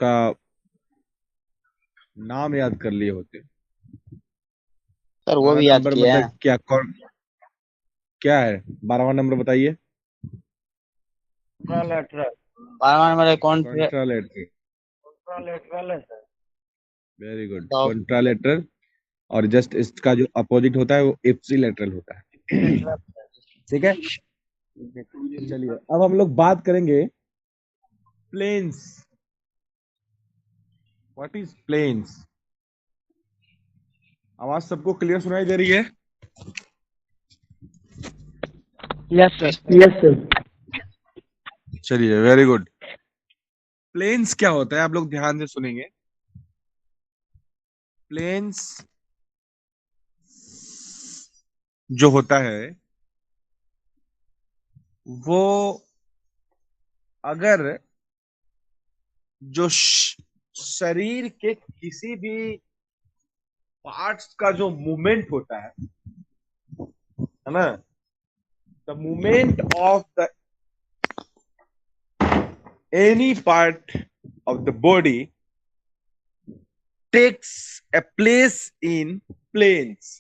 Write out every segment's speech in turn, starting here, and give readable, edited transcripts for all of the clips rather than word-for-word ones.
उसका नाम याद कर लिए होते। सर वो 12 भी याद नंबर किया है। मतलब क्या कौन क्या है? 12वां नंबर बताइए। कॉन्ट्रालेटरल। पारमाणु मतलब कौन से? कॉन्ट्रालेटरल। कॉन्ट्रालेटरल है सर। वेरी गुड, तो कॉन्ट्रालेटरल। और जस्ट इसका जो अपोजिट होता है वो इप्सिलेटरल होता है। लेटरल। ठीक है। तो चलिए अब हम लोग बात करेंगे प्लेन्स। What is planes? आवाज सबको क्लियर सुनाई दे रही है? Yes sir. Yes sir. चलिए, वेरी गुड। प्लेन्स क्या होता है आप लोग ध्यान से सुनेंगे। प्लेन्स जो होता है वो अगर जो शरीर के किसी भी पार्ट्स का जो मूवमेंट होता है ना, the movement of the any part of the body takes a place in planes.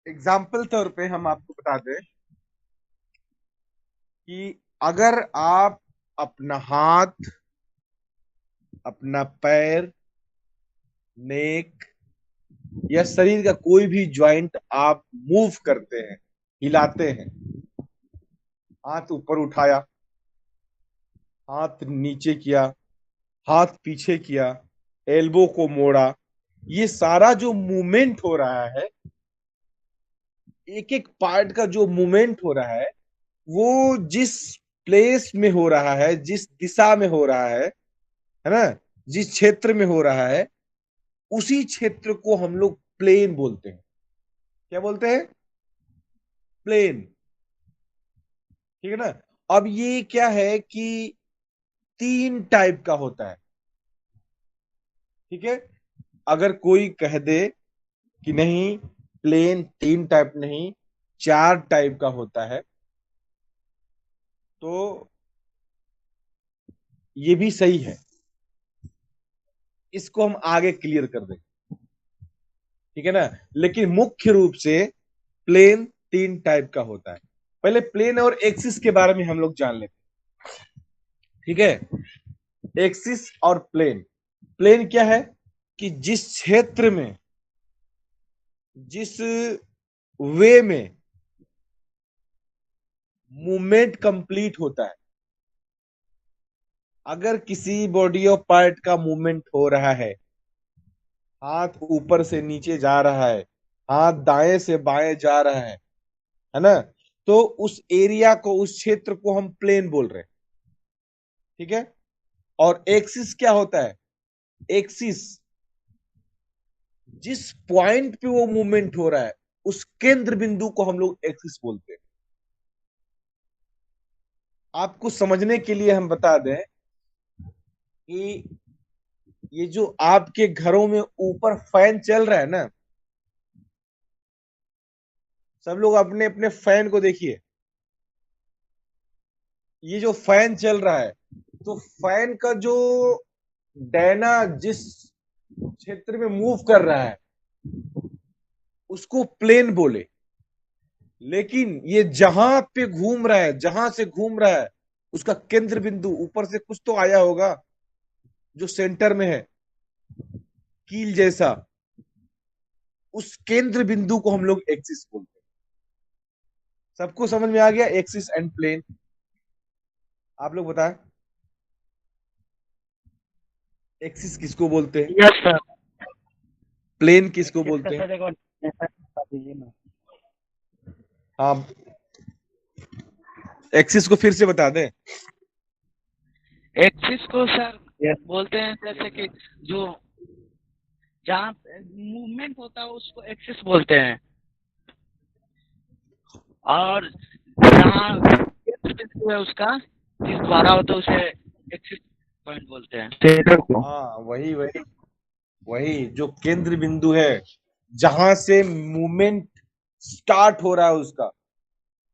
Example तौर पे हम आपको बता दें कि अगर आप अपना हाथ, अपना पैर, नेक या शरीर का कोई भी ज्वाइंट आप मूव करते हैं, हिलाते हैं, हाथ ऊपर उठाया, हाथ नीचे किया, हाथ पीछे किया, एल्बो को मोड़ा, ये सारा जो मूवमेंट हो रहा है, एक एक पार्ट का जो मूवमेंट हो रहा है, वो जिस प्लेस में हो रहा है, जिस दिशा में हो रहा है ना, जिस क्षेत्र में हो रहा है, उसी क्षेत्र को हम लोग प्लेन बोलते हैं। क्या बोलते हैं? प्लेन। ठीक है ना। अब ये क्या है कि 3 टाइप का होता है। ठीक है। अगर कोई कह दे कि नहीं, प्लेन 3 टाइप नहीं, 4 टाइप का होता है, तो ये भी सही है। इसको हम आगे क्लियर कर देंगे। ठीक है ना। लेकिन मुख्य रूप से प्लेन 3 टाइप का होता है। पहले प्लेन और एक्सिस के बारे में हम लोग जान लेते हैं। ठीक है। एक्सिस और प्लेन। प्लेन क्या है कि जिस क्षेत्र में, जिस वे में मूवमेंट कंप्लीट होता है, अगर किसी बॉडी ऑफ पार्ट का मूवमेंट हो रहा है, हाथ ऊपर से नीचे जा रहा है, हाथ दाएं से बाएं जा रहा है ना, तो उस एरिया को, उस क्षेत्र को हम प्लेन बोल रहे हैं। ठीक है। और एक्सिस क्या होता है? एक्सिस जिस पॉइंट पे वो मूवमेंट हो रहा है, उस केंद्र बिंदु को हम लोग एक्सिस बोलते हैं। आपको समझने के लिए हम बता दें कि ये जो आपके घरों में ऊपर फैन चल रहा है ना, सब लोग अपने अपने फैन को देखिए। ये जो फैन चल रहा है, तो फैन का जो डैना जिस क्षेत्र में मूव कर रहा है, उसको प्लेन बोले। लेकिन ये जहां पे घूम रहा है, जहां से घूम रहा है, उसका केंद्र बिंदु ऊपर से कुछ तो आया होगा जो सेंटर में है, कील जैसा, उस केंद्र बिंदु को हम लोग एक्सिस बोलते हैं। सबको समझ में आ गया एक्सिस एंड प्लेन? आप लोग बताएं, एक्सिस किसको बोलते हैं, यस सर। प्लेन किसको एक्सिस का बोलते हैं? सर एक और बता दीजिए ना। हाँ, एक्सिस को फिर से बता दें। एक्सिस को सर यस। बोलते हैं जैसे कि जो जहाँ मूवमेंट होता है उसको एक्सिस बोलते हैं, और जहाँ केंद्र बिंदु है उसका, जिस द्वारा होता है उसे एक्सिस पॉइंट बोलते हैं। सेंटर को। हाँ, वही वही वही जो केंद्र बिंदु है, जहां से मूवमेंट स्टार्ट हो रहा है उसका,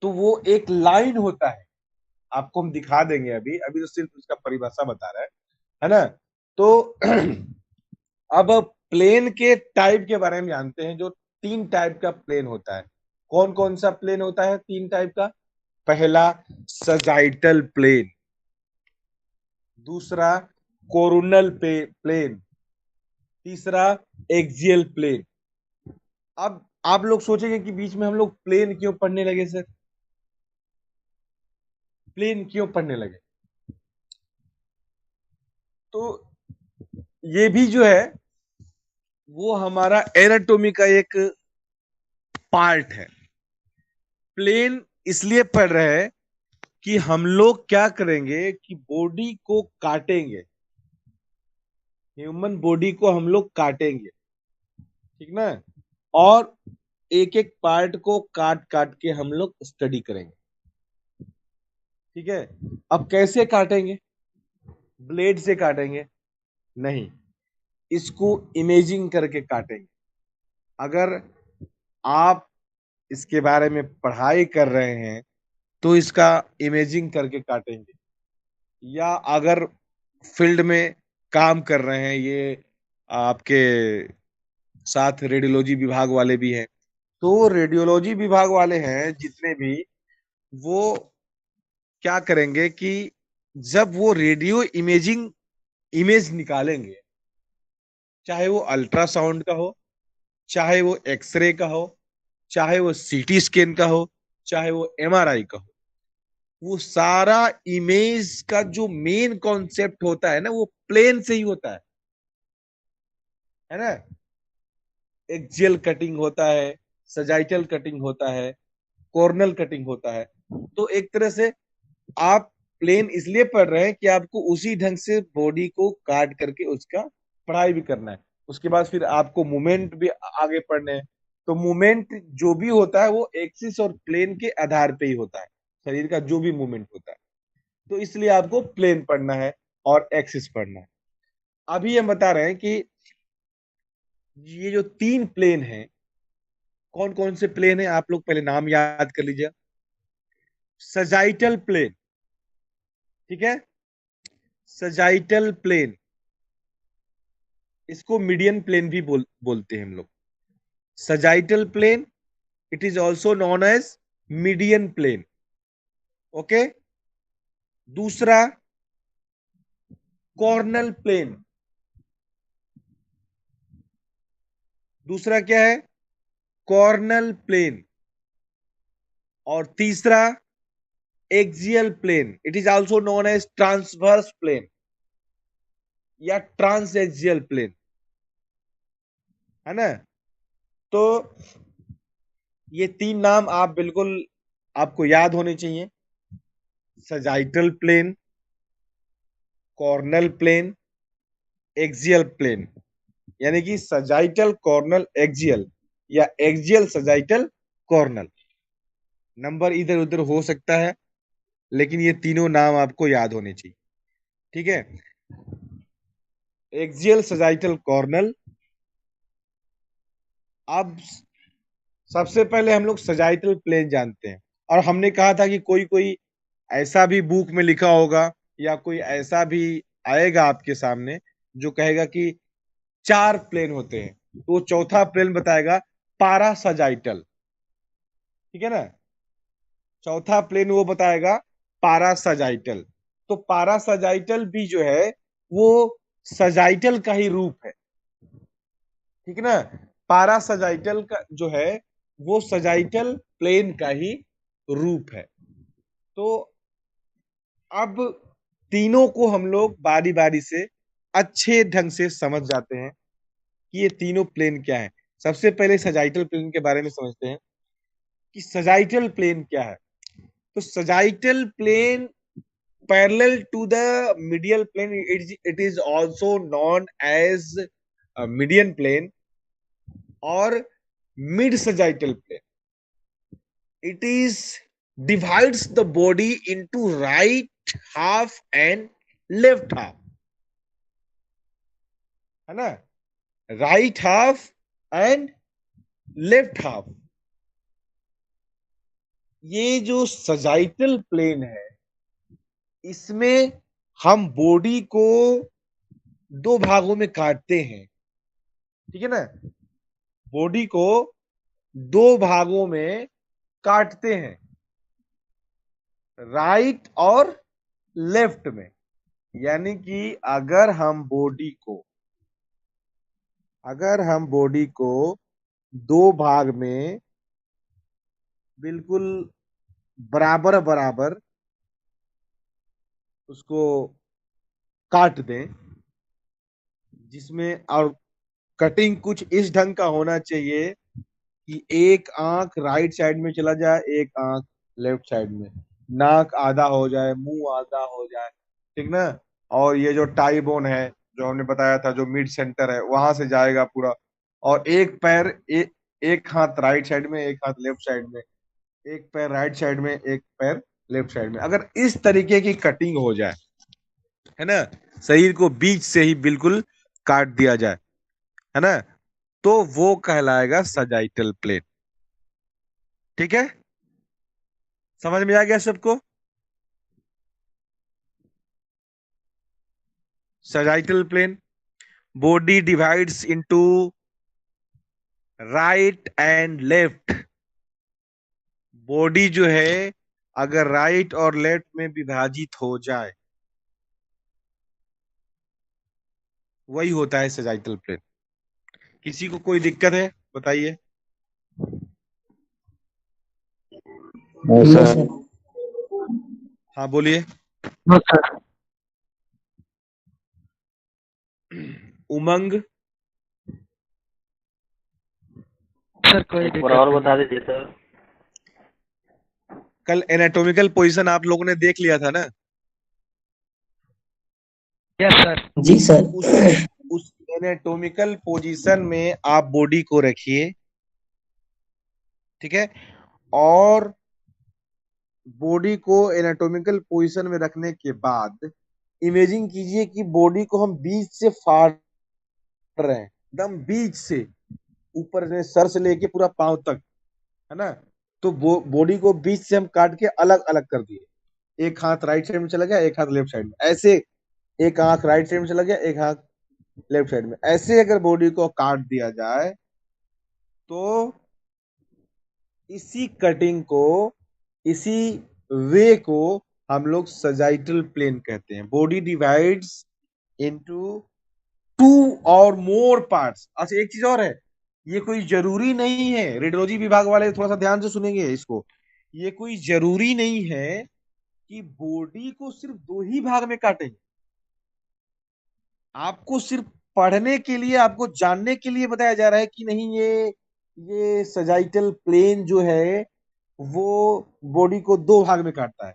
तो वो एक लाइन होता है। आपको हम दिखा देंगे। अभी अभी तो सिर्फ उसका परिभाषा बता रहा है ना। तो अब प्लेन के टाइप के बारे में जानते हैं। जो 3 टाइप का प्लेन होता है, कौन कौन सा प्लेन होता है 3 टाइप का? पहला सजाइटल प्लेन, दूसरा कोरोनल प्लेन, तीसरा एक्सियल प्लेन। अब आप लोग सोचेंगे कि बीच में हम लोग प्लेन क्यों पढ़ने लगे सर, प्लेन क्यों पढ़ने लगे? तो ये भी जो है वो हमारा एनाटॉमी का एक पार्ट है। प्लेन इसलिए पढ़ रहे हैं कि हम लोग क्या करेंगे कि बॉडी को काटेंगे, ह्यूमन बॉडी को हम लोग काटेंगे, ठीक ना। और एक एक पार्ट को काट काट के हम लोग स्टडी करेंगे, ठीक है। अब कैसे काटेंगे? ब्लेड से काटेंगे? नहीं, इसको इमेजिंग करके काटेंगे। अगर आप इसके बारे में पढ़ाई कर रहे हैं तो इसका इमेजिंग करके काटेंगे, या अगर फील्ड में काम कर रहे हैं, ये आपके साथ रेडियोलॉजी विभाग वाले भी हैं, तो रेडियोलॉजी विभाग वाले हैं जितने भी, वो क्या करेंगे कि जब वो रेडियो इमेजिंग इमेज निकालेंगे, चाहे वो अल्ट्रासाउंड का हो, चाहे वो एक्सरे का हो, चाहे वो सीटी स्कैन का हो, चाहे वो एमआरआई का हो, वो सारा इमेज का जो मेन कॉन्सेप्ट होता है ना, वो प्लेन से ही होता है ना। एक्सियल कटिंग होता है, सजाइटल कटिंग होता है, कॉर्नल कटिंग होता है। तो एक तरह से आप प्लेन इसलिए पढ़ रहे हैं कि आपको उसी ढंग से बॉडी को काट करके उसका पढ़ाई भी करना है। उसके बाद फिर आपको मूवमेंट भी आगे पढ़ने हैं। तो मूवमेंट जो भी होता है वो एक्सिस और प्लेन के आधार पे ही होता है, शरीर का जो भी मूवमेंट होता है। तो इसलिए आपको प्लेन पढ़ना है और एक्सिस पढ़ना है। अभी हम बता रहे हैं कि ये जो 3 प्लेन हैं, कौन कौन से प्लेन हैं आप लोग पहले नाम याद कर लीजिए। सजाइटल प्लेन, ठीक है, सजाइटल प्लेन, इसको मीडियन प्लेन भी बोलते हैं हम लोग। Sagittal plane, it is also known as median plane, okay. दूसरा कॉर्नल प्लेन, दूसरा क्या है? Coronal plane. और तीसरा axial plane, it is also known as transverse plane या ट्रांस एक्सियल प्लेन, है ना। तो ये 3 नाम आप बिल्कुल आपको याद होने चाहिए। Sagittal plane, coronal plane, axial plane, यानी कि सजाइटल कॉर्नल एक्सियल या एक्सियल सजाइटल कॉर्नल। नंबर इधर उधर हो सकता है, लेकिन ये तीनों नाम आपको याद होने चाहिए, ठीक है। Axial sagittal Cornell. अब सबसे पहले हम लोग सजाइटल प्लेन जानते हैं, और हमने कहा था कि कोई कोई ऐसा भी बुक में लिखा होगा या कोई ऐसा भी आएगा आपके सामने जो कहेगा कि 4 प्लेन होते हैं, तो वो चौथा प्लेन बताएगा पारासजाइटल, ठीक है ना। चौथा प्लेन वो बताएगा पारासजाइटल। तो पारासजाइटल भी जो है वो सजाइटल का ही रूप है, ठीक है ना। पारासजाइटल का जो है वो सजाइटल प्लेन का ही रूप है। तो अब तीनों को हम लोग बारी बारी से अच्छे ढंग से समझ जाते हैं कि ये तीनों प्लेन क्या है। सबसे पहले सजाइटल प्लेन के बारे में समझते हैं कि सजाइटल प्लेन क्या है। तो sagittal plane parallel to the medial plane, it is also known as median plane or mid sagittal plane. It is divides the body into right half and left half, है ना, right half and left half। ये जो sagittal plane है इसमें हम body को दो भागों में काटते हैं, ठीक है ना, बॉडी को दो भागों में काटते हैं, राइट और लेफ्ट में। यानी कि अगर हम बॉडी को दो भाग में बिल्कुल बराबर बराबर उसको काट दें, जिसमें और कटिंग कुछ इस ढंग का होना चाहिए कि एक आंख राइट साइड में चला जाए, एक आंख लेफ्ट साइड में, नाक आधा हो जाए, मुंह आधा हो जाए, ठीक ना। और ये जो टाई बोन है जो हमने बताया था, जो मिड सेंटर है, वहां से जाएगा पूरा। और एक पैर एक हाथ राइट साइड में, एक हाथ लेफ्ट साइड में, एक पैर राइट साइड में, एक पैर लेफ्ट साइड में। अगर इस तरीके की कटिंग हो जाए, है ना, शरीर को बीच से ही बिल्कुल काट दिया जाए, है ना, तो वो कहलाएगा सजाइटल प्लेन। ठीक है, समझ में आ गया सबको? Sagittal plane, body divides into right and left. Body जो है अगर राइट और लेफ्ट में विभाजित हो जाए, वही होता है सजाइटल प्लेन। किसी को कोई दिक्कत है बताइए? नहीं सर। हाँ बोलिए। No sir. उमंग? सर कोई एक दिक्कत बार और नहीं बता है। दीजिए सर। कल एनाटॉमिकल पोजीशन आप लोगों ने देख लिया था ना? Yes sir. जी सर। उस एनाटॉमिकल पोजीशन में आप बॉडी को रखिए, ठीक है, और बॉडी को एनाटॉमिकल पोजीशन में रखने के बाद इमेजिंग कीजिए कि बॉडी को हम बीच से फाड़ रहे हैं, एकदम बीच से, ऊपर से सर से लेके पूरा पांव तक, है ना। तो बॉडी को बीच से हम काट के अलग अलग कर दिए, एक हाथ राइट साइड में चला गया, एक हाथ लेफ्ट साइड में, ऐसे एक आंख राइट साइड में चला गया, एक आंख लेफ्ट साइड में, ऐसे अगर बॉडी को काट दिया जाए तो इसी कटिंग को, इसी वे को हम लोग सजाइटल प्लेन कहते हैं। बॉडी डिवाइड्स इनटू टू और मोर पार्ट्स। अच्छा एक चीज और है, ये कोई जरूरी नहीं है, रेडियोलॉजी विभाग वाले थोड़ा सा ध्यान से सुनेंगे इसको, ये कोई जरूरी नहीं है कि बॉडी को सिर्फ दो ही भाग में काटेंगे। आपको सिर्फ पढ़ने के लिए, आपको जानने के लिए बताया जा रहा है कि नहीं, ये सजाइटल प्लेन जो है वो बॉडी को दो भाग में काटता है।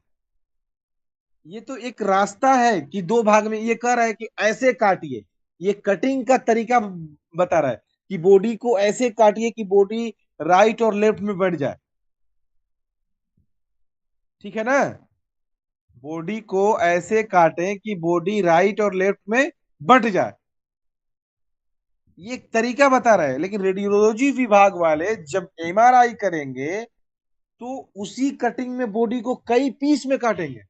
ये तो एक रास्ता है कि दो भाग में, ये कह रहा है कि ऐसे काटिए, ये कटिंग का तरीका बता रहा है कि बॉडी को ऐसे काटिए कि बॉडी राइट और लेफ्ट में बढ़ जाए, ठीक है ना। बॉडी को ऐसे काटें कि बॉडी राइट और लेफ्ट में बढ़ जाए, ये एक तरीका बता रहा है। लेकिन रेडियोलॉजी विभाग वाले जब एमआरआई करेंगे तो उसी कटिंग में बॉडी को कई पीस में काटेंगे,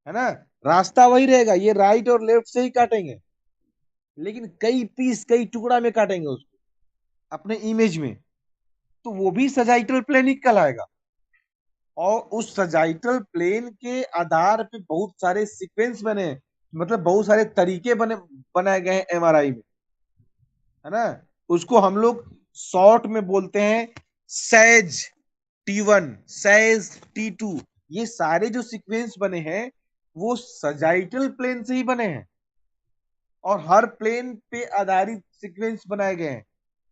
है ना। रास्ता वही रहेगा, ये राइट और लेफ्ट से ही काटेंगे, लेकिन कई पीस, कई टुकड़ा में काटेंगे उसको अपने इमेज में, तो वो भी सजाइटल प्लेन ही कहलाएगा। और उस सजाइटल प्लेन के आधार पे बहुत सारे सीक्वेंस बने हैं, मतलब बहुत सारे तरीके बनाए गए हैं एमआरआई में, है ना। उसको हम लोग शॉर्ट में बोलते हैं सैज T1, सैज T2। ये सारे जो सीक्वेंस बने हैं वो सजाइटल प्लेन से ही बने हैं, और हर प्लेन पे आधारित सीक्वेंस बनाए गए हैं।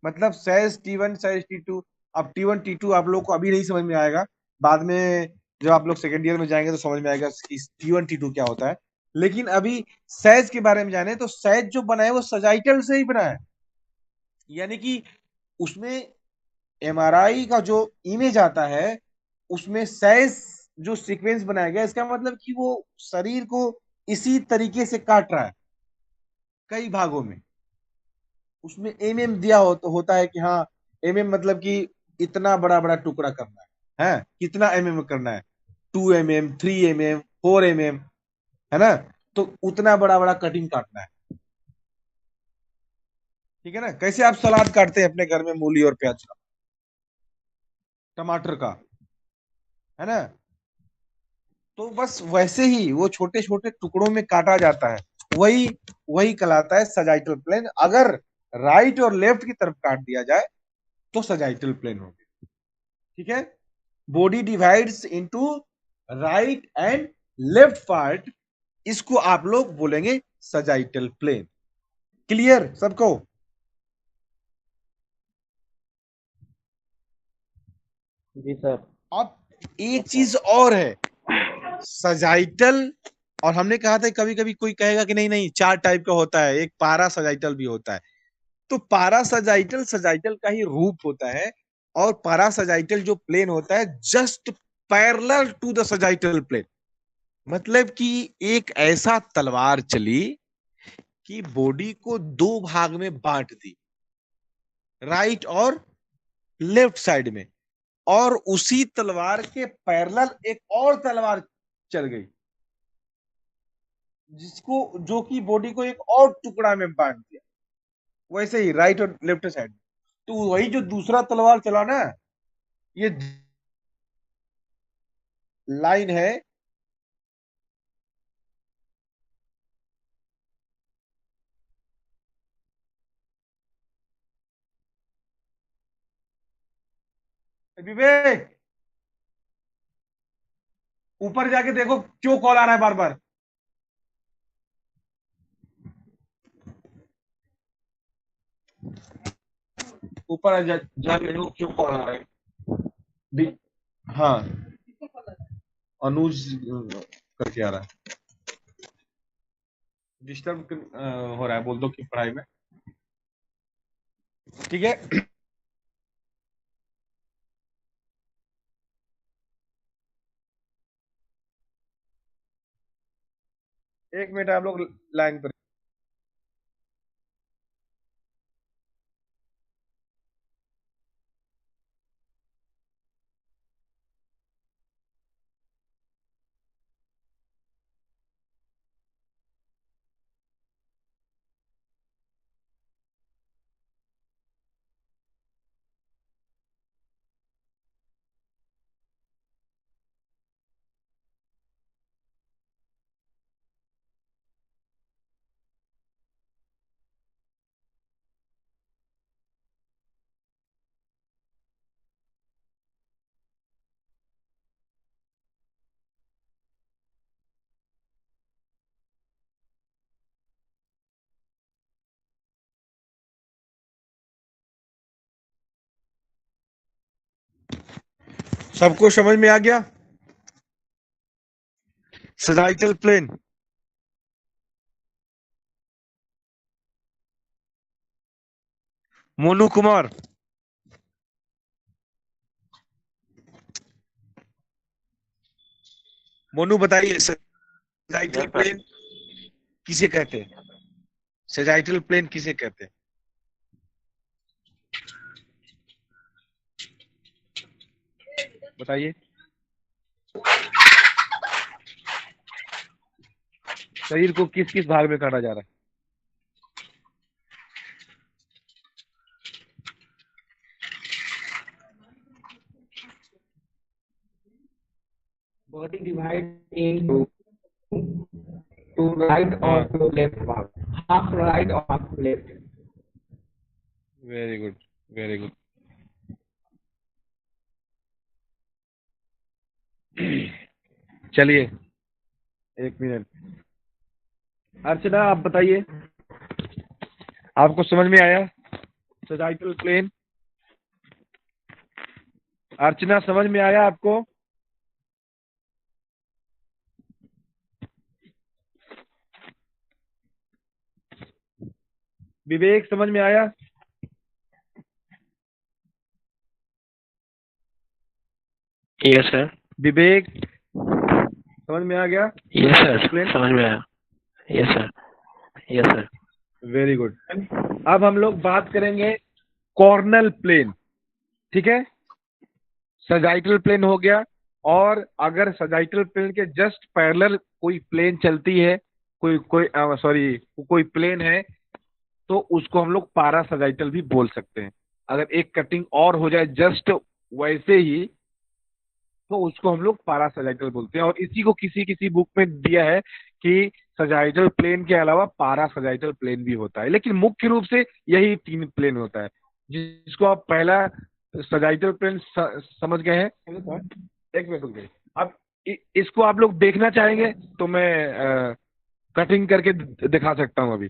मतलब सैज T1, सैज T2। अब T1 T2 आप लोग को अभी नहीं समझ में आएगा, बाद में जब आप लोग सेकेंड ईयर में जाएंगे तो समझ में आएगा इस T1 T2 क्या होता है। लेकिन अभी सैज के बारे में जाने तो सैज जो बना है वो सजाइटल से ही बना है, यानी कि उसमें एमआरआई का जो इमेज आता है उसमें सैज जो सीक्वेंस बनाया गया, इसका मतलब कि वो शरीर को इसी तरीके से काट रहा है कई भागों में। उसमें दिया होता है कि हाँ, मतलब कि इतना बड़ा बड़ा टुकड़ा करना है कितना करना है, 2 mm, 3 mm, 4 mm, है ना, तो उतना बड़ा बड़ा कटिंग काटना है। ठीक है ना। कैसे आप सलाद काटते हैं अपने घर में मूली और प्याज का, टमाटर का, है ना, तो बस वैसे ही वो छोटे छोटे टुकड़ों में काटा जाता है। वही वही कहलाता है सजाइटल प्लेन। अगर राइट और लेफ्ट की तरफ काट दिया जाए तो सजाइटल प्लेन हो गया। ठीक है। Body divides into right and left part, इसको आप लोग बोलेंगे सजाइटल प्लेन। क्लियर सबको? जी सर। अब एक चीज और है, सजाइटल, और हमने कहा था कभी कभी कोई कहेगा कि नहीं नहीं 4 टाइप का होता है, एक पारा सजाइटल भी होता है। तो पारा सजाइटल सजाइटल का ही रूप होता है, और पारा सजाइटल जो प्लेन होता है just parallel to the sagittal plane. मतलब कि एक ऐसा तलवार चली कि बॉडी को 2 भाग में बांट दी, राइट और लेफ्ट साइड में, और उसी तलवार के पैरेलल एक और तलवार चल गई, जिसको जो कि बॉडी को एक और टुकड़ा में बांट दिया, वैसे ही राइट और लेफ्ट साइड। तो वही जो दूसरा तलवार चला ना, ये लाइन है, विवेक ऊपर जाके देखो क्यों कॉल आ रहा है बार बार। ऊपर जाके देखो क्यों कॉल आ रहा है। हाँ, अनुज करके आ रहा है, डिस्टर्ब हो रहा है, बोल दो कि पढ़ाई में। ठीक है। एक मिनट आप लोग लाइन पर। सबको समझ में आ गया सजाइटल प्लेन? मोनू कुमार, मोनू बताइए सजाइटल प्लेन किसे कहते हैं? सजाइटल प्लेन किसे कहते हैं? बताइए। शरीर को किस किस भाग में काटा जा रहा है? Body divide into to right or to left part. Half right or half left. Very good, very good. चलिए, एक मिनट। अर्चना आप बताइए, आपको समझ में आया सजाइटल प्लेन? अर्चना समझ में आया आपको? विवेक समझ में आया? Yes sir. विवेक समझ में आ गया? यस सर, प्लेन समझ में आया। Yes sir, yes sir. Very good. अब हम लोग बात करेंगे कॉर्नल प्लेन। ठीक है, सजाइटल प्लेन हो गया, और अगर सजाइटल प्लेन के जस्ट पैरेलल कोई प्लेन चलती है, कोई प्लेन है, तो उसको हम लोग पारा सजाइटल भी बोल सकते हैं। अगर एक कटिंग और हो जाए जस्ट वैसे ही, तो उसको हम लोग पारा सजाइटल बोलते हैं। और इसी को किसी किसी बुक में दिया है कि सजाइटल प्लेन के अलावा पारा सजाइटल प्लेन भी होता है, लेकिन मुख्य रूप से यही तीन प्लेन होता है, जिसको आप पहला सजाइटल प्लेन समझ गए हैं। एक मिनट रुक जाइए। अब इसको आप लोग देखना चाहेंगे तो मैं कटिंग करके दिखा सकता हूँ अभी।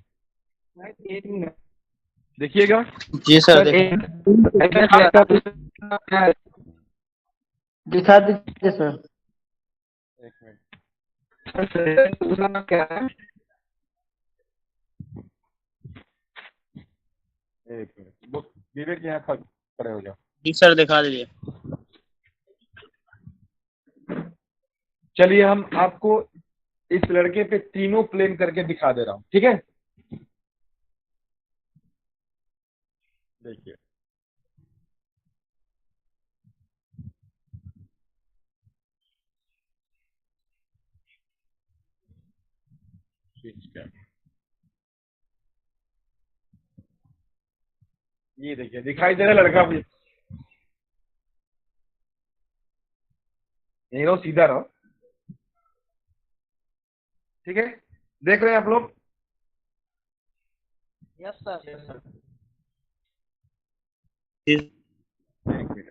देखिएगा। जी सर, दिखा दीजिए सर। एक मिनट। क्या है? एक मिनट, वो विवेक यहाँ खड़े हो जाओ। जी सर, दिखा दीजिए। चलिए हम आपको इस लड़के पे तीनों प्लेन करके दिखा दे रहा हूँ, ठीक है। देखिए, ये देखिए दिखाई दे रहा है लड़का भी। यही रहो, सीधा रहो, ठीक है। देख रहे हैं आप लोग? Yes sir. एक मिनट।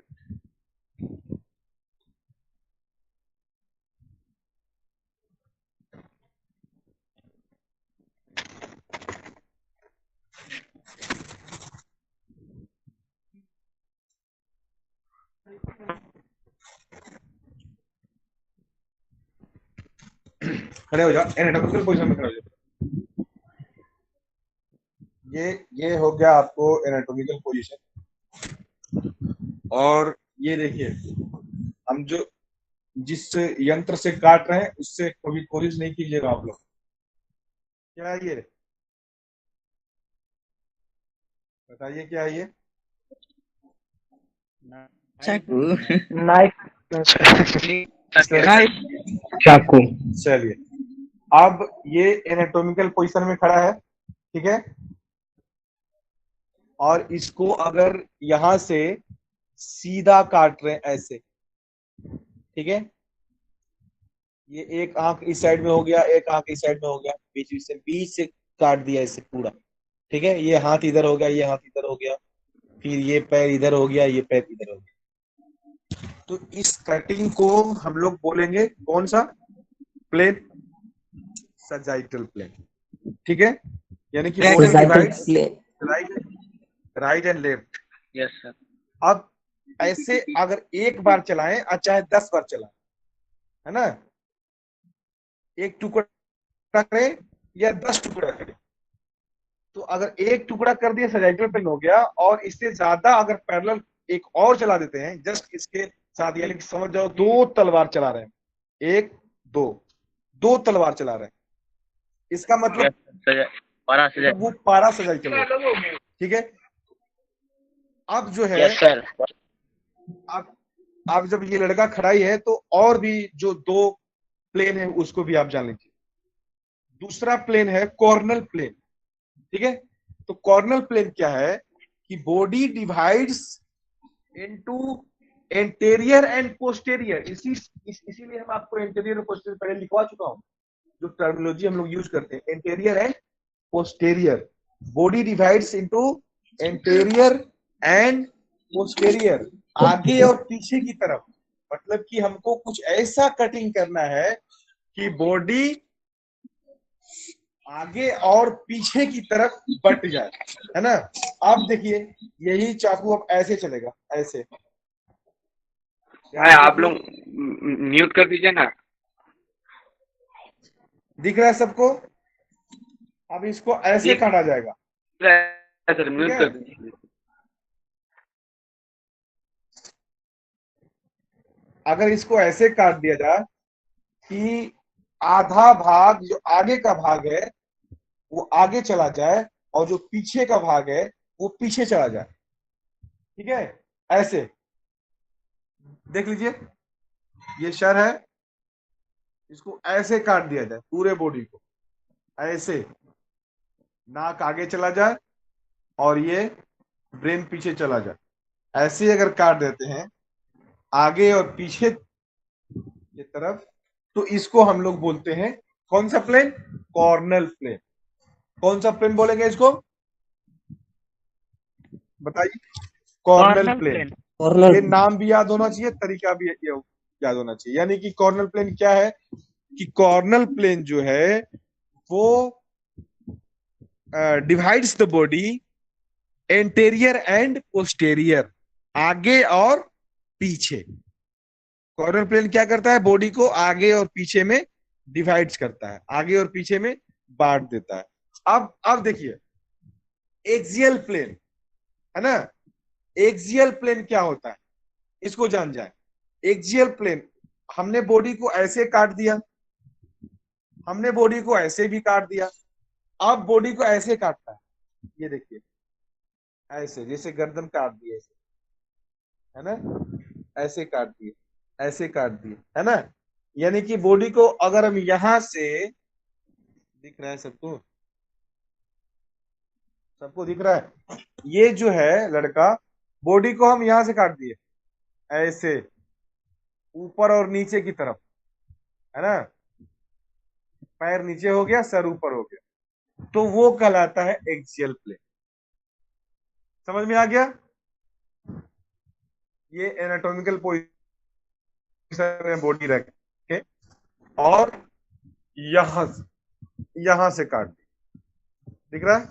खड़े हो जाओ, एनाटॉमिकल पोजीशन में खड़े हो जाओ। ये हो गया आपको एनाटॉमिकल पोजीशन। और ये देखिए, हम जो जिस यंत्र से काट रहे हैं उससे कभी कोशिश नहीं कीजिएगा आप लोग। क्या है ये? बताइए क्या है ये? चाकू। चाकू। चलिए, अब ये एनाटॉमिकल पोजीशन में खड़ा है, ठीक है। और इसको अगर यहां से सीधा काट रहे हैं ऐसे, ठीक है। ये एक आंख इस साइड में हो गया, एक आंख इस साइड में हो गया, बीच से काट दिया इसे पूरा, ठीक है। ये हाथ इधर हो गया, ये हाथ इधर हो गया, फिर ये पैर इधर हो गया, ये पैर इधर हो गया। तो इस कटिंग को हम लोग बोलेंगे कौन सा प्लेन? सजाइटल प्लेन, ठीक है। यानी कि body divides right and left. Yes sir. अब ऐसे अगर एक बार चलाएं और चाहे 10 बार चलाएं, है ना, एक टुकड़ा करें या 10 टुकड़ा करें, तो अगर एक टुकड़ा कर दिया सजाइटल प्लेन हो गया, और इससे ज्यादा अगर पैरेलल एक और चला देते हैं जस्ट इसके साथ, यानी कि समझ जाओ दो तलवार चला रहे हैं, एक दो तलवार चला रहे हैं, इसका मतलब वो पारा सजाइटल, ठीक है। अब जो है, यस सर। अब जब ये लड़का खड़ा ही है, तो और भी जो दो प्लेन है उसको भी आप जान लीजिए। दूसरा प्लेन है कॉर्नल प्लेन, ठीक है। तो कॉर्नल प्लेन क्या है कि body divides into anterior and posterior. इसीलिए हम आपको एंटेरियर और पोस्टेरियर पहले लिखवा चुका हूं, जो टर्मिनोलॉजी हम लोग यूज करते हैं, anterior and posterior. Body divides into anterior and posterior, आगे और पीछे की तरफ। मतलब कि हमको कुछ ऐसा कटिंग करना है कि बॉडी आगे और पीछे की तरफ बट जाए, है ना। आप देखिए, यही चाकू अब ऐसे चलेगा, ऐसे। आप लोग म्यूट कर दीजिए ना। दिख रहा है सबको? अब इसको ऐसे काटा जाएगा, सर म्यूट कर दीजिए। अगर इसको ऐसे काट दिया जाए कि आधा भाग जो आगे का भाग है वो आगे चला जाए, और जो पीछे का भाग है वो पीछे चला जाए, ठीक है। ऐसे देख लीजिए, ये सर है, इसको ऐसे काट दिया जाए पूरे बॉडी को, ऐसे नाक आगे चला जाए और ये ब्रेन पीछे चला जाए, ऐसे अगर काट देते हैं आगे और पीछे की तरफ, तो इसको हम लोग बोलते हैं कौन सा प्लेन? Coronal plane. कौन सा प्लेन बोलेंगे इसको? बताइए। Coronal plane. ये नाम भी याद होना चाहिए, तरीका भी याद होना चाहिए। यानी कि कॉर्नल प्लेन क्या है कि कॉर्नल प्लेन जो है वो divides the body anterior and posterior, आगे और पीछे। कॉर्नल प्लेन क्या करता है? बॉडी को आगे और पीछे में डिवाइड्स करता है, आगे और पीछे में बांट देता है। अब देखिए एक्सियल प्लेन है ना, एक्सियल प्लेन क्या होता है इसको जान जाए। एक्सियल प्लेन, हमने बॉडी को ऐसे काट दिया, हमने बॉडी को ऐसे भी काट दिया, अब बॉडी को ऐसे काटता है, ये देखिए ऐसे, जैसे गर्दन काट दी ऐसे, है ना, ऐसे काट दिए, ऐसे काट दिए, है ना। यानी कि बॉडी को अगर हम यहां से, दिख रहा है सबको? सबको दिख रहा है? ये जो है लड़का, बॉडी को हम यहां से काट दिए ऐसे, ऊपर और नीचे की तरफ, है ना, पैर नीचे हो गया, सर ऊपर हो गया, तो वो कहलाता है एक्सियल प्लेन। समझ में आ गया? ये एनाटॉमिकल पोजीशन में बॉडी रख के और यहां से काट दी, दिख रहा है?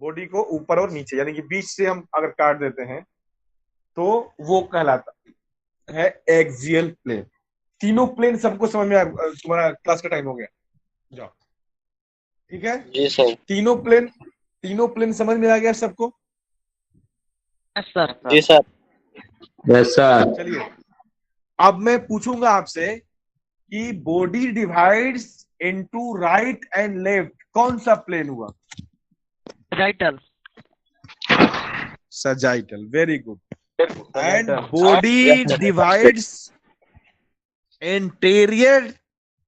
बॉडी को ऊपर और नीचे, यानी कि बीच से हम अगर काट देते हैं तो वो कहलाता है एक्सियल प्लेन। तीनों प्लेन सबको समझ में तुम्हारा क्लास का टाइम हो गया, जाओ। ठीक है जी सर। तीनों प्लेन समझ में आ गया सबको? सर। जी सर। Yes sir. चलिए अब मैं पूछूंगा आपसे कि body divides into right and left, कौन सा प्लेन हुआ? राइटल। Sagittal, very good. And body divides anterior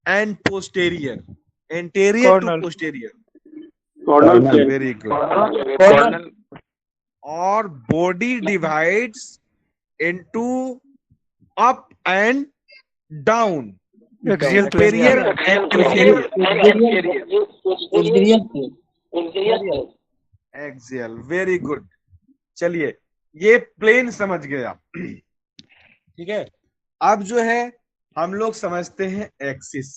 and posterior, anterior to posterior, very good. और body divides into up and down, superior and inferior, axial, very good. चलिए ये plane समझ गए आप, ठीक है। अब जो है हम लोग समझते हैं एक्सिस।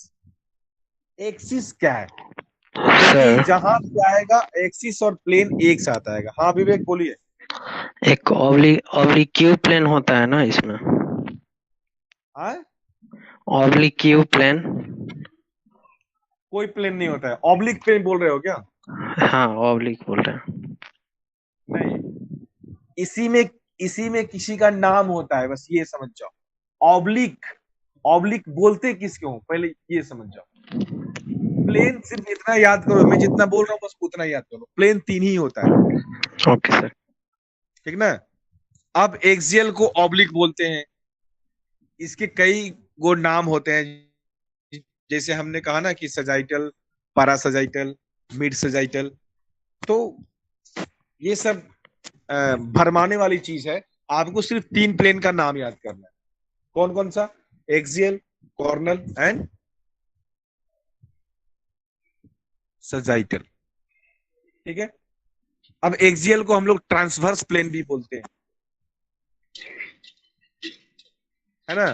एक्सिस क्या है? सर जहां भी आएगा एक्सिस और प्लेन एक साथ आएगा। हाँ विवेक बोलिए। एक ऑब्लिक्यू प्लेन होता है ना इसमें? ऑब्लिक्यू प्लेन? कोई प्लेन नहीं होता है। ऑब्लिक प्लेन बोल रहे हो क्या? हाँ ऑब्लिक बोल रहे हैं। नहीं, इसी में किसी का नाम होता है, बस ये समझ जाओ। ऑब्लिक, ऑब्लिक बोलते किसको हो पहले ये समझ जाओ। प्लेन सिर्फ इतना याद करो, मैं जितना बोल रहा हूँ बस उतना याद करो। प्लेन तीन ही होता है। Okay sir. ठीक ना। अब एक्सियल को ऑब्लिक बोलते हैं, इसके कई गो नाम होते हैं, जैसे हमने कहा ना कि सजाइटल, पैरासजाइटल, मिड सजाइटल, तो ये सब भरमाने वाली चीज है। आपको सिर्फ तीन प्लेन का नाम याद करना है। कौन कौन सा? Axial, Cornell and sagittal. ठीक है। अब एक्सियल को हम लोग ट्रांसवर्स प्लेन भी बोलते हैं, है ना।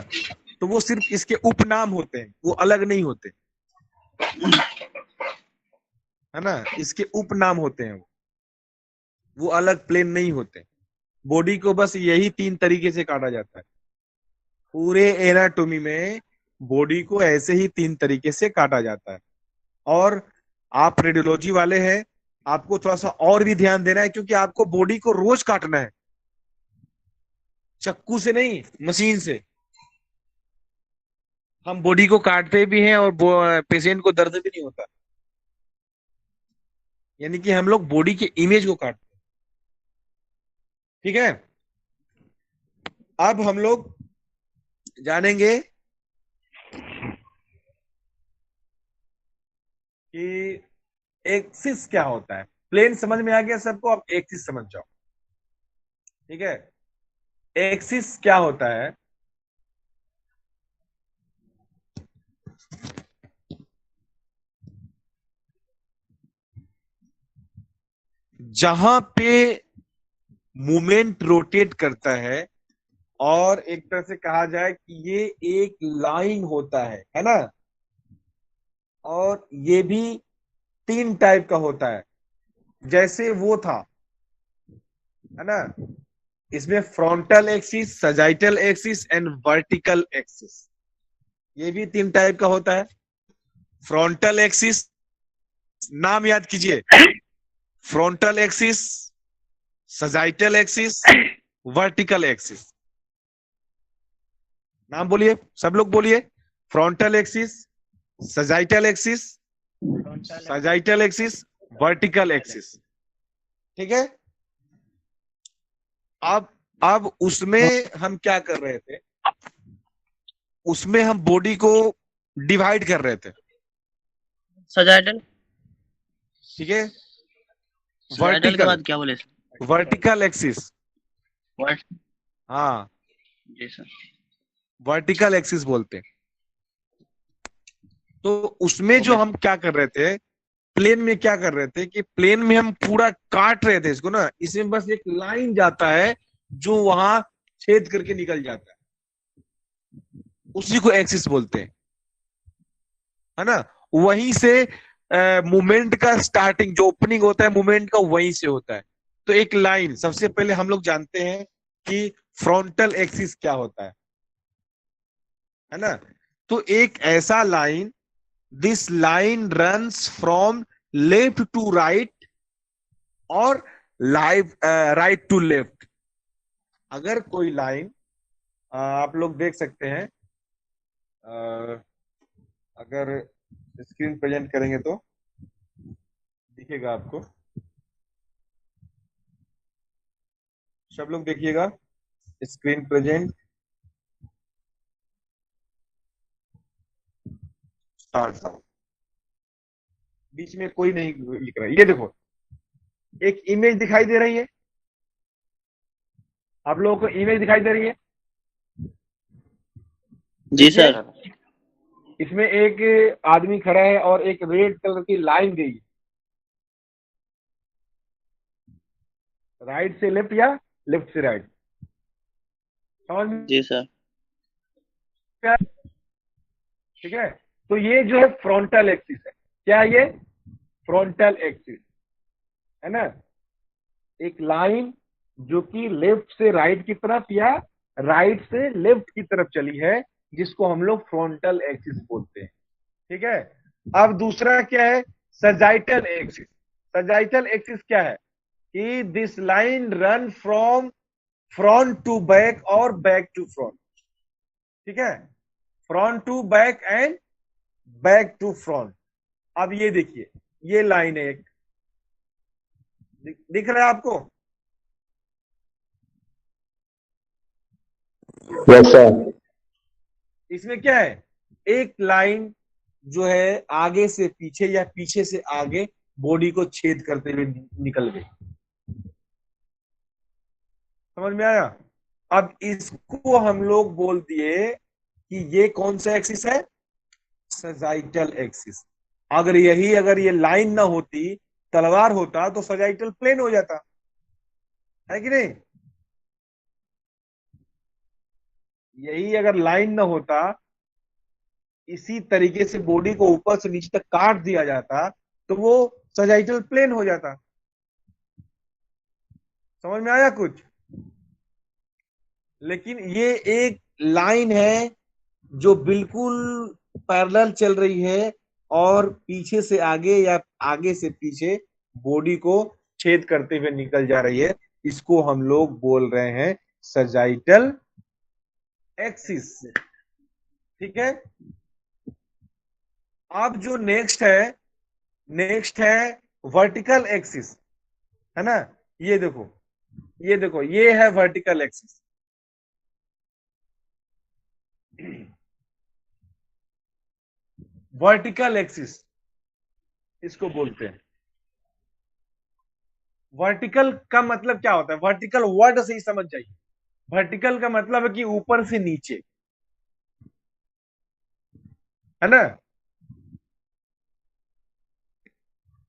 तो वो सिर्फ इसके उपनाम होते हैं, वो अलग नहीं होते, है ना। इसके उपनाम होते हैं, वो अलग प्लेन नहीं होते। बॉडी को बस यही तीन तरीके से काटा जाता है। पूरे एनाटॉमी में बॉडी को ऐसे ही तीन तरीके से काटा जाता है। और आप रेडियोलॉजी वाले हैं, आपको थोड़ा सा और भी ध्यान देना है, क्योंकि आपको बॉडी को रोज काटना है, चाकू से नहीं, मशीन से। हम बॉडी को काटते भी हैं और पेशेंट को दर्द भी नहीं होता, यानी कि हम लोग बॉडी के इमेज को काटते हैं। ठीक है। अब हम लोग जानेंगे कि एक्सिस क्या होता है। प्लेन समझ में आ गया सबको, अब एक्सिस समझ जाओ। ठीक है, एक्सिस क्या होता है? जहां पे मूवमेंट रोटेट करता है, और एक तरह से कहा जाए कि ये एक लाइन होता है ना। और ये भी तीन टाइप का होता है, जैसे वो था, है ना। इसमें frontal axis, sagittal axis and vertical axis, ये भी तीन टाइप का होता है। फ्रंटल एक्सिस, नाम याद कीजिए, frontal axis, sagittal axis, vertical axis. नाम बोलिए, सब लोग बोलिए। Frontal axis, sagittal axis, sagittal axis, vertical axis. ठीक है। अब उसमें हम क्या कर रहे थे, उसमें हम बॉडी को डिवाइड कर रहे थे। सजाइडल, ठीक है, सजाइडल के वर्टिकल, बाद क्या बोले? Vertical axis. वर्ट, हाँ, जी सर। वर्टिकल एक्सिस बोलते हैं। तो उसमें जो ओके। हम क्या कर रहे थे, प्लेन में क्या कर रहे थे कि प्लेन में हम पूरा काट रहे थे इसको ना, इसमें बस एक लाइन जाता है जो वहां छेद करके निकल जाता है, उसी को एक्सिस बोलते हैं, है ना। वहीं से मूवमेंट का स्टार्टिंग, जो ओपनिंग होता है मूवमेंट का, वहीं से होता है। तो एक लाइन, सबसे पहले हम लोग जानते हैं कि फ्रंटल एक्सिस क्या होता है ना। तो एक ऐसा line, this line runs from left to right और राइट टू लेफ्ट। अगर कोई लाइन, आप लोग देख सकते हैं, अ, अगर स्क्रीन प्रेजेंट करेंगे तो दिखेगा आपको, सब लोग देखिएगा, स्क्रीन प्रेजेंट स्टार्ट। बीच में कोई नहीं लिख रहा है, ये देखो, एक इमेज दिखाई दे रही है, आप लोगों को इमेज दिखाई दे रही है, जी देखिए। सर। इसमें एक आदमी खड़ा है और एक रेड कलर की लाइन गई, राइट से लेफ्ट या लेफ्ट से राइट, समझ में जी सर। आया? ठीक है, तो ये जो है फ्रंटल एक्सिस है। क्या है ये? फ्रंटल एक्सिस, है ना। एक लाइन जो कि लेफ्ट से राइट की तरफ या राइट से लेफ्ट की तरफ चली है, जिसको हम लोग फ्रंटल एक्सिस बोलते हैं। ठीक है। अब दूसरा क्या है? Sagittal axis. सजाइटल एक्सिस क्या है कि this line run from front to back और बैक टू फ्रंट। ठीक है, front to back and back to front. अब ये देखिए, ये लाइन है एक, दिख रहा है आपको? Yes sir. इसमें क्या है, एक लाइन जो है आगे से पीछे या पीछे से आगे बॉडी को छेद करते हुए निकल गई। समझ में आया? अब इसको हम लोग बोल दिए कि ये कौन सा एक्सिस है? Sagittal axis. अगर ये लाइन ना होती, तलवार होता, तो सजाइटल प्लेन हो जाता, है कि नहीं। यही अगर लाइन ना होता, इसी तरीके से बॉडी को ऊपर से नीचे तक काट दिया जाता, तो वो सजाइटल प्लेन हो जाता। समझ में आया कुछ? लेकिन ये एक लाइन है जो बिल्कुल पैरेलल चल रही है, और पीछे से आगे या आगे से पीछे बॉडी को छेद करते हुए निकल जा रही है। इसको हम लोग बोल रहे हैं सजाइटल एक्सिस। ठीक है। अब जो नेक्स्ट है वर्टिकल एक्सिस, है ना। ये देखो, ये है वर्टिकल एक्सिस। वर्टिकल एक्सिस, इसको बोलते हैं। वर्टिकल का मतलब क्या होता है? वर्टिकल वर्ड से ही समझ जाइए। वर्टिकल का मतलब है कि ऊपर से नीचे, है ना।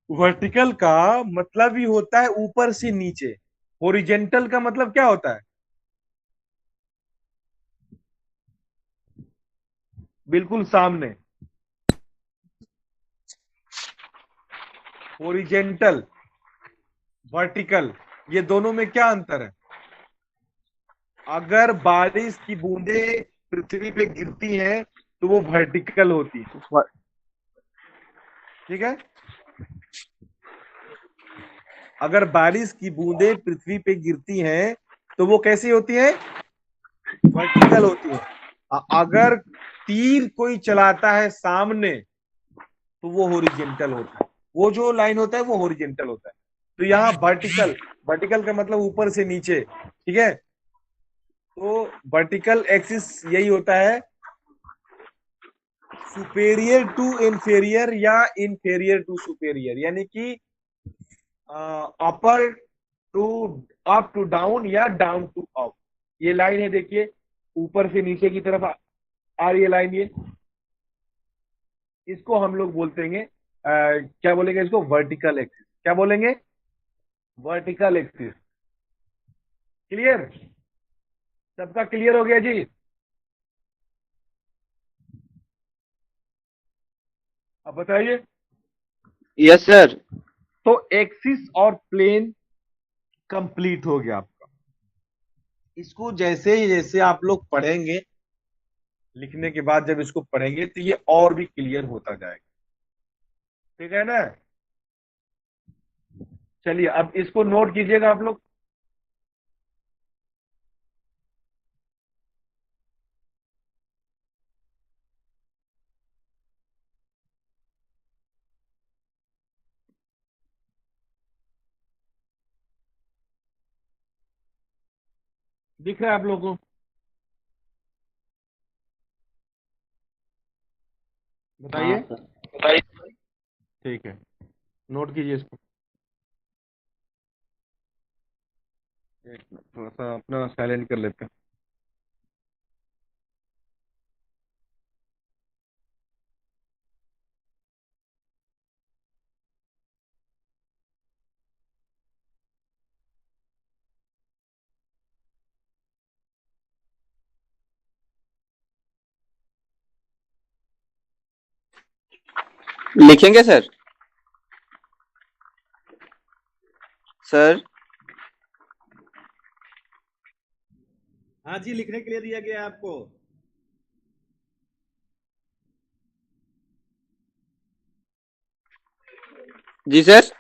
वर्टिकल का मतलब ही होता है ऊपर से नीचे। हॉरिजेंटल का मतलब क्या होता है? बिल्कुल सामने। हॉरिजेंटल, वर्टिकल, ये दोनों में क्या अंतर है? अगर बारिश की बूंदें पृथ्वी पे गिरती हैं तो वो वर्टिकल होती है। ठीक है। अगर बारिश की बूंदें पृथ्वी पे गिरती हैं तो वो कैसी होती है? वर्टिकल होती है। अगर तीर कोई चलाता है सामने तो वो हॉरिजेंटल होता है। वो जो लाइन होता है वो हॉरिजेंटल होता है। तो यहाँ वर्टिकल, वर्टिकल का मतलब ऊपर से नीचे। ठीक है। तो वर्टिकल एक्सिस यही होता है, सुपेरियर टू इंफेरियर या इंफेरियर टू सुपेरियर, यानी कि upper to, up to down या डाउन टू अप। ये लाइन है, देखिए, ऊपर से नीचे की तरफ आ रही है लाइन ये। इसको हम लोग बोलते हैं क्या बोलेंगे इसको? Vertical axis. क्या बोलेंगे? Vertical axis. क्लियर? सबका क्लियर हो गया जी? अब बताइए। Yes sir. तो एक्सिस और प्लेन कंप्लीट हो गया आपका। इसको जैसे ही जैसे आप लोग पढ़ेंगे, लिखने के बाद जब इसको पढ़ेंगे तो ये और भी क्लियर होता जाएगा। ठीक है ना। चलिए अब इसको नोट कीजिएगा आप लोग। दिख रहा है आप लोगों को? बताइए। बताइए। ठीक है, नोट कीजिए इसको। एक मिनट, थोड़ा सा अपना साइलेंट कर लेते हैं। लिखेंगे सर? सर हाँ जी, लिखने के लिए दिया गया है आपको। जी सर।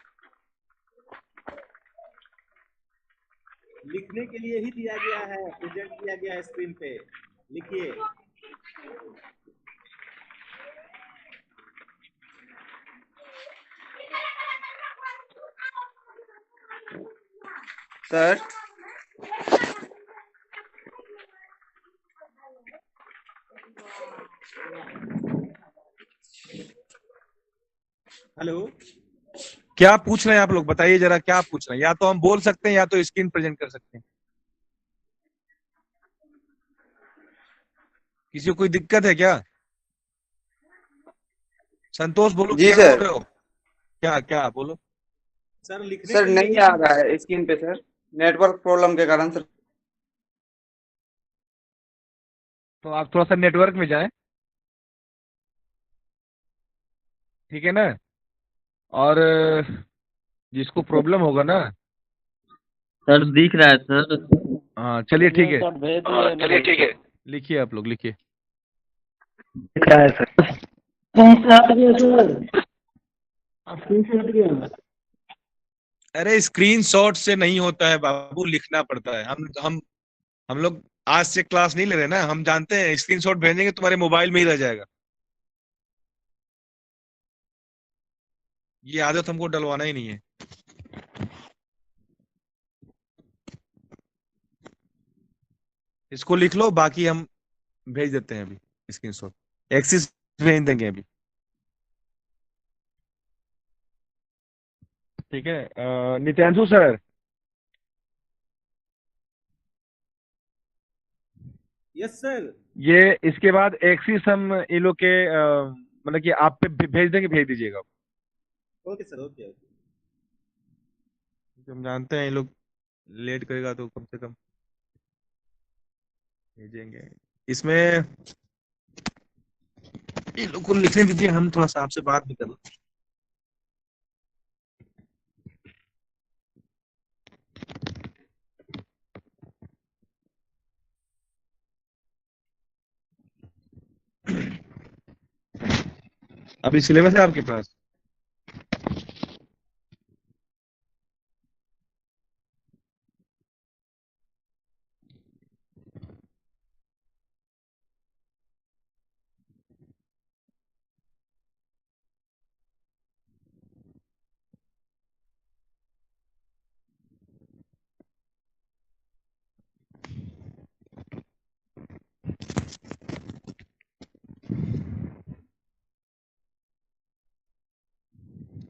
लिखने के लिए ही दिया गया है, प्रेजेंट किया गया है स्क्रीन पे। लिखिए। Sir hello. क्या पूछ रहे हैं आप लोग? बताइए जरा, क्या पूछ रहे हैं? या तो हम बोल सकते हैं या तो स्क्रीन प्रेजेंट कर सकते हैं। किसी को कोई दिक्कत है क्या? संतोष बोलो, जी क्या बोल सर। रहे हो? क्या क्या बोलो। सर लिखने सर के लिए नहीं ही आ रहा है स्क्रीन पे सर, नेटवर्क प्रॉब्लम के कारण सर। तो आप थोड़ा सा नेटवर्क में जाएं। ठीक है ना। और जिसको प्रॉब्लम होगा ना, सर दिख रहा है सर। हाँ चलिए ठीक है, चलिए ठीक है। लिखिए आप लोग, लिखिए। दिख रहा है सर। कौन सा हट गया सर? स्क्रीन से हट गया। अरे स्क्रीनशॉट से नहीं होता है बाबू, लिखना पड़ता है। हम लोग आज से क्लास नहीं ले रहे ना, हम जानते हैं स्क्रीनशॉट भेजेंगे तुम्हारे मोबाइल में ही रह जाएगा। ये आदत हमको डलवाना ही नहीं है। इसको लिख लो, बाकी हम भेज देते हैं अभी स्क्रीनशॉट। एक्सिस भेज देंगे अभी। ठीक है। नित्यांशु सर, यस सर। ये इसके बाद एक्सिस हम इन लोग के मतलब कि आप पे भेज देंगे, भेज दीजिएगा। Okay sir, okay okay. क्योंकि हम जानते हैं ये लोग लेट करेगा तो कम से कम भेजेंगे। इसमें इन लोग को लिखने दीजिए, हम थोड़ा सा आपसे बात भी कर लें। अभी सिलेबस है आपके पास?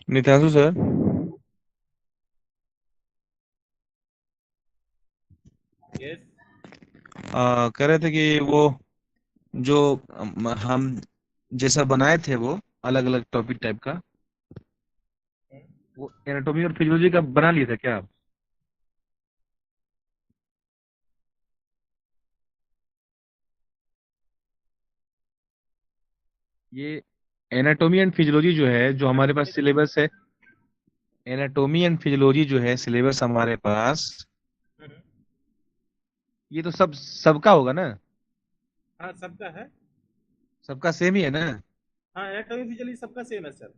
नित्यांशु सर, यस। कह रहे थे कि वो जो हम जैसा बनाए थे वो अलग अलग टॉपिक टाइप का, वो एनाटॉमी और फिजियोलॉजी का बना लिए थे क्या आप? ये एनाटॉमी एंड फिजियोलॉजी जो है, जो हमारे पास सिलेबस है, एनाटॉमी एंड फिजियोलॉजी जो है सिलेबस हमारे पास, ये तो सबका होगा ना? हाँ सबका है। सबका सेम ही है ना? हाँ एनाटॉमी फिजियोलॉजी सबका सेम है सर।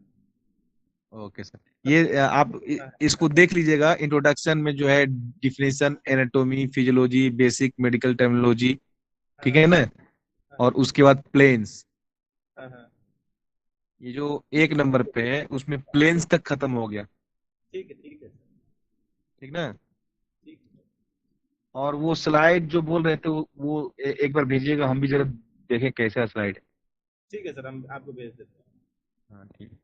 Okay sir. ये आप हाँ इसको देख लीजिएगा, इंट्रोडक्शन में जो है definition, anatomy physiology, basic medical terminology, ठीक हाँ है ना? और उसके बाद प्लेन्स, हाँ हाँ। ये जो एक नंबर पे है उसमें प्लेन्स तक खत्म हो गया। ठीक है सर। ठीक ना? ठीक है। और वो स्लाइड जो बोल रहे थे वो एक बार भेजिएगा, हम भी जरा देखें कैसा स्लाइड है। ठीक है सर, हम आपको भेज देते हैं। हाँ ठीक है।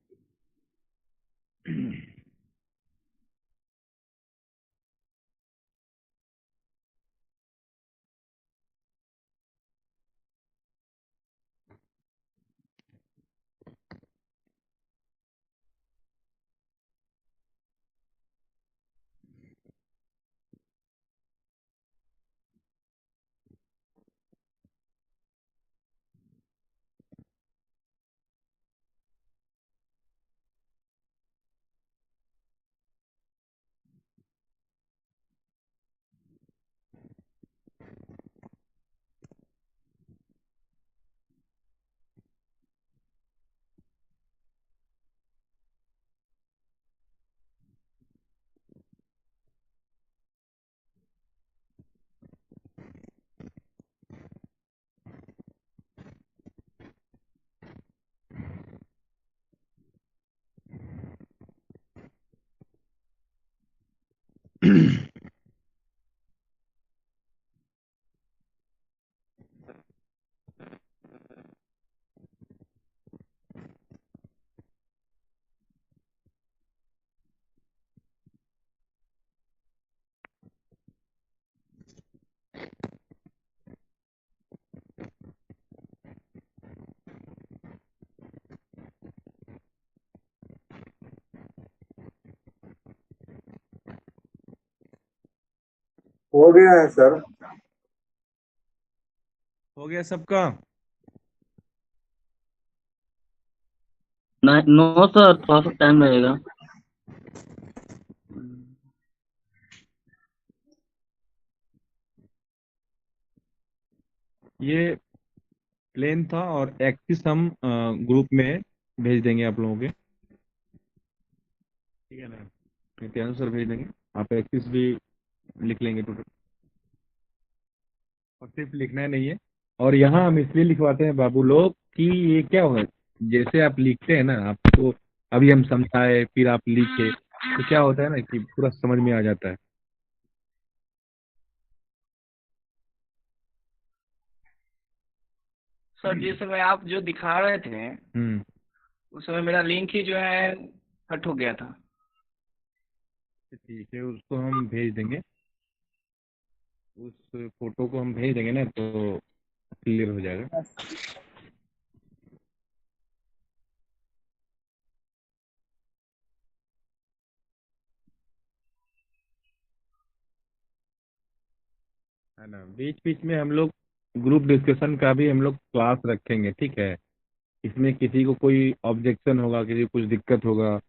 हो गया है सर। हो गया सबका? नो सर, थोड़ा सा टाइम लगेगा। ये प्लेन था और एक्सिस हम ग्रुप में भेज देंगे आप लोगों के, ठीक है ना? नित्यानंद सर भेज देंगे, आप एक्सिस भी लिख लेंगे टोटल, और सिर्फ लिखना ही नहीं है। और यहाँ हम इसलिए लिखवाते हैं बाबू लोग कि ये क्या हो, जैसे आप लिखते हैं ना, आपको अभी हम समझाए फिर आप लिखे तो क्या होता है ना कि पूरा समझ में आ जाता है। सर जिस समय आप जो दिखा रहे थे हम्म। उस समय मेरा लिंक ही जो है हट हो गया था। ठीक है, उसको हम भेज देंगे, उस फोटो को हम भेज देंगे ना तो क्लियर हो जाएगा। है ना, बीच बीच में हम लोग ग्रुप डिस्कशन का भी हम लोग क्लास रखेंगे, ठीक है। इसमें किसी को कोई ऑब्जेक्शन होगा, किसी को कुछ दिक्कत होगा,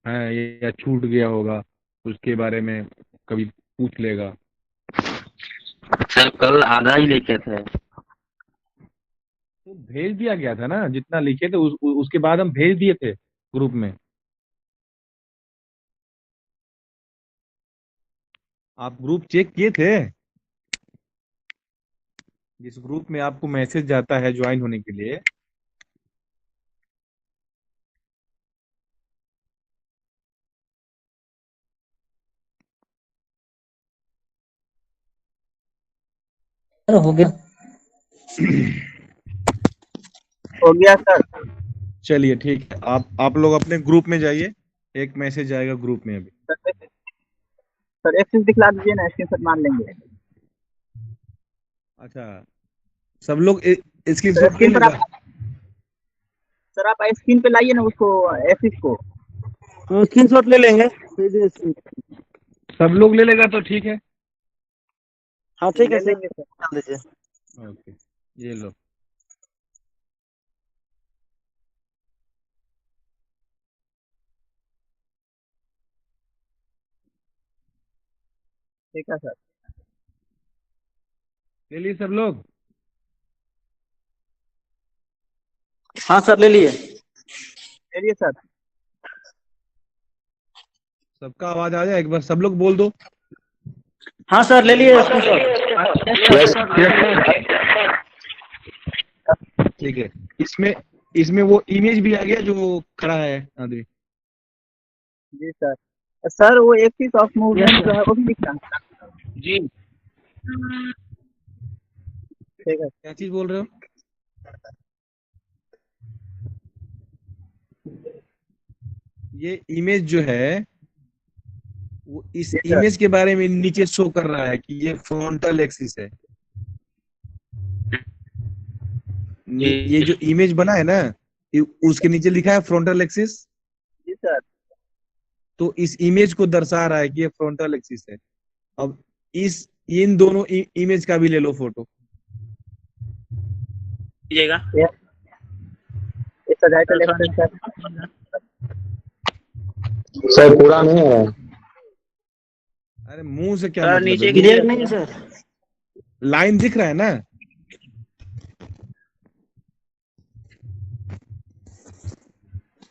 है, या छूट गया होगा, उसके बारे में कभी पूछ लेगा। सर कल आधा ही लिखे थे। तो भेज दिया गया था ना, जितना लिखे थे उसके बाद हम भेज दिए थे ग्रुप में। आप ग्रुप चेक किए थे? जिस ग्रुप में आपको मैसेज जाता है ज्वाइन होने के लिए, हो गया। हो गया सर। चलिए ठीक है, आप लोग अपने ग्रुप में जाइए, एक मैसेज आएगा ग्रुप में अभी। सर एक्सेस दिखला दीजिए ना, स्क्रीनशॉट मार लेंगे। अच्छा, सब लोग स्क्रीन सर शॉट ले स्क्रीन पर लेगा। सर आप स्क्रीन पे लाइए ना उसको, एक्सेस को। स्क्रीनशॉट ले लेंगे। सब लोग ले लेगा तो ठीक है। हाँ ठीक है ले सर, लेंगे सर। डाल दीजिए। ओके, ये लो। ठीक है सर। ले लिए सब लोग? हाँ सर ले लिए। चलिए सर। सबका आवाज आ जाए, एक बार सब लोग बोल दो। हाँ सर ले लिए स्क्रीनशॉट। ठीक है, इसमें इसमें वो इमेज भी आ गया जो खड़ा है आदमी। जी सर। सर वो एक्सिस ऑफ मूवमेंट जो है वो भी दिखता है। जी ठीक है। क्या चीज बोल रहे हो? ये इमेज जो है वो इस जी सर। इमेज के बारे में नीचे शो कर रहा है कि ये फ्रंटल एक्सिस है। ये जो इमेज बना है ना, उसके नीचे लिखा है फ्रंटल एक्सिस। जी सर। तो इस इमेज को दर्शा रहा है कि ये फ्रंटल एक्सिस है। अब इन दोनों इमेज का भी ले लो फोटो। लीजिएगा। ये सजाइटल एक्सेस सर। सर पूरा नहीं है अरे मुंह से क्या सर, मतलब नीचे है? क्लियर नहीं सर। लाइन दिख रहा है ना?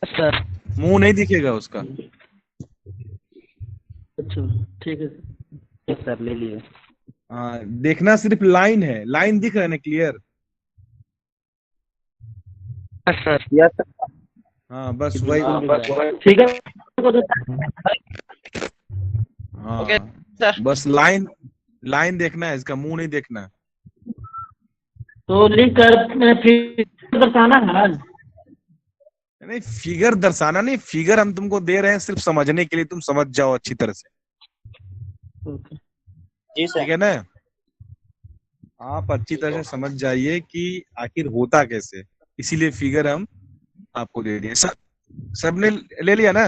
सर मुंह नहीं दिखेगा उसका। अच्छा ठीक है सर ले लिए। हाँ, देखना सिर्फ लाइन है, लाइन दिख रहा है ना क्लियर? Sir yes sir. हाँ बस वही। ठीक है। हाँ ओके सर। बस लाइन लाइन देखना है, इसका मुंह नहीं देखना। तो लिख कर फिर बताना है। नहीं, फिगर दर्शाना नहीं, फिगर हम तुमको दे रहे हैं सिर्फ समझने के लिए, तुम समझ जाओ अच्छी तरह से। जी सर। ठीक है ना? आप अच्छी तरह से समझ जाइए कि आखिर होता कैसे, इसीलिए फिगर हम आपको दे दिए। सबने ले लिया ना?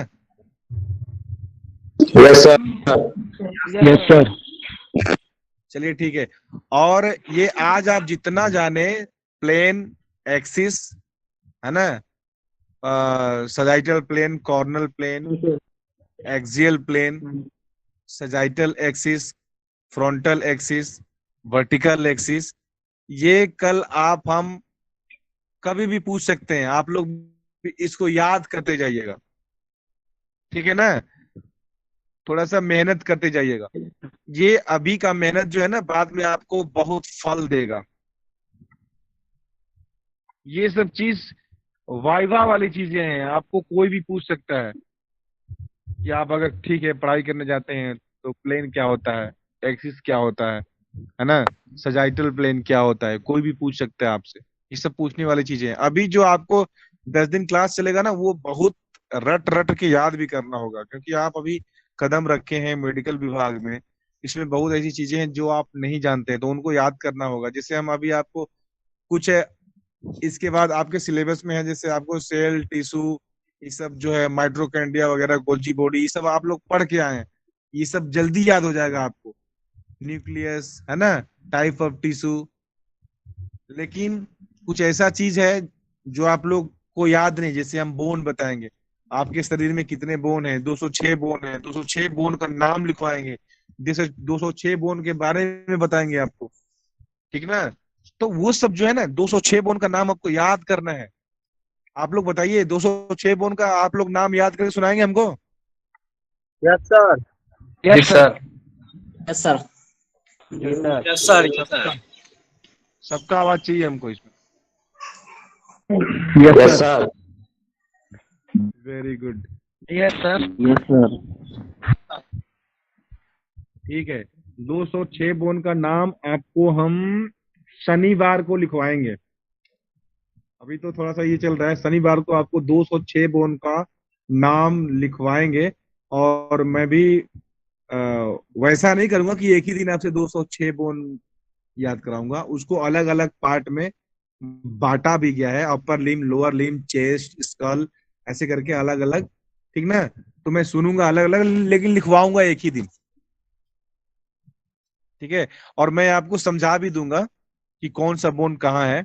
Yes sir. Yes sir. चलिए ठीक है। और ये आज आप जितना जाने, प्लेन, एक्सिस, है ना, sagittal plane, coronal plane, axial plane, sagittal axis, frontal axis, vertical axis, ये कल हम कभी भी पूछ सकते हैं। आप लोग भी इसको याद करते जाइएगा, ठीक है ना? थोड़ा सा मेहनत करते जाइएगा। ये अभी का मेहनत जो है ना, बाद में आपको बहुत फल देगा। ये सब चीज वाइवा वाली चीजें हैं, आपको कोई भी पूछ सकता है कि आप अगर ठीक है पढ़ाई करने जाते हैं तो प्लेन क्या होता है, एक्सिस क्या होता है ना, सजाइटल प्लेन क्या होता है, कोई भी पूछ सकता है आपसे। ये सब पूछने वाली चीजें हैं। अभी जो आपको 10 दिन क्लास चलेगा ना, वो बहुत रट रट के याद भी करना होगा, क्योंकि आप अभी कदम रखे हैं मेडिकल विभाग में, इसमें बहुत ऐसी चीजें हैं जो आप नहीं जानते हैं, तो उनको याद करना होगा। जैसे हम अभी आपको कुछ इसके बाद आपके सिलेबस में है, जैसे आपको सेल, टिश्यू, ये सब जो है माइटोकॉन्ड्रिया वगैरह, गोल्जी बॉडी, ये सब आप लोग पढ़ के आए हैं, ये सब जल्दी याद हो जाएगा आपको। न्यूक्लियस है ना, टाइप ऑफ टिश्यू। लेकिन कुछ ऐसा चीज है जो आप लोग को याद नहीं, जैसे हम बोन बताएंगे, आपके शरीर में कितने बोन है, 206 बोन है, 206 बोन का नाम लिखवाएंगे, जैसे 206 बोन के बारे में बताएंगे आपको, ठीक ना। तो वो सब जो है ना, 206 बोन का नाम आपको याद करना है। आप लोग बताइए 206 बोन का आप लोग नाम याद करके सुनाएंगे हमको? Yes sir. Yes sir. Yes sir. Yes sir. सबका आवाज चाहिए हमको इसमें। Yes sir. Very good, yes sir. Yes sir. ठीक है। 206 बोन का नाम आपको हम शनिवार को लिखवाएंगे। अभी तो थोड़ा सा ये चल रहा है, शनिवार को आपको 206 बोन का नाम लिखवाएंगे। और मैं भी वैसा नहीं करूंगा कि एक ही दिन आपसे 206 बोन याद कराऊंगा, उसको अलग अलग पार्ट में बांटा भी गया है, अपर लिम, लोअर लिम, चेस्ट, स्कल, ऐसे करके अलग अलग, ठीक ना। तो मैं सुनूंगा अलग अलग, लेकिन लिखवाऊंगा एक ही दिन, ठीक है। और मैं आपको समझा भी दूंगा कि कौन सा बोन कहाँ है,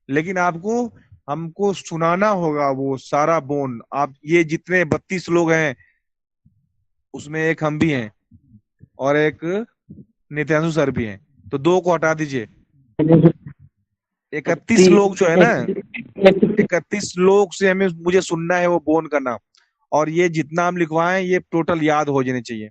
लेकिन आपको हमको सुनाना होगा वो सारा बोन। आप ये जितने 32 लोग हैं उसमें एक हम भी हैं और एक नित्यांशु सर भी हैं, तो 2 को हटा दीजिए। 31 लोग जो है ना, 31 लोग से मुझे सुनना है वो बोन का नाम, और ये जितना हम लिखवाएं ये टोटल याद हो जाने चाहिए।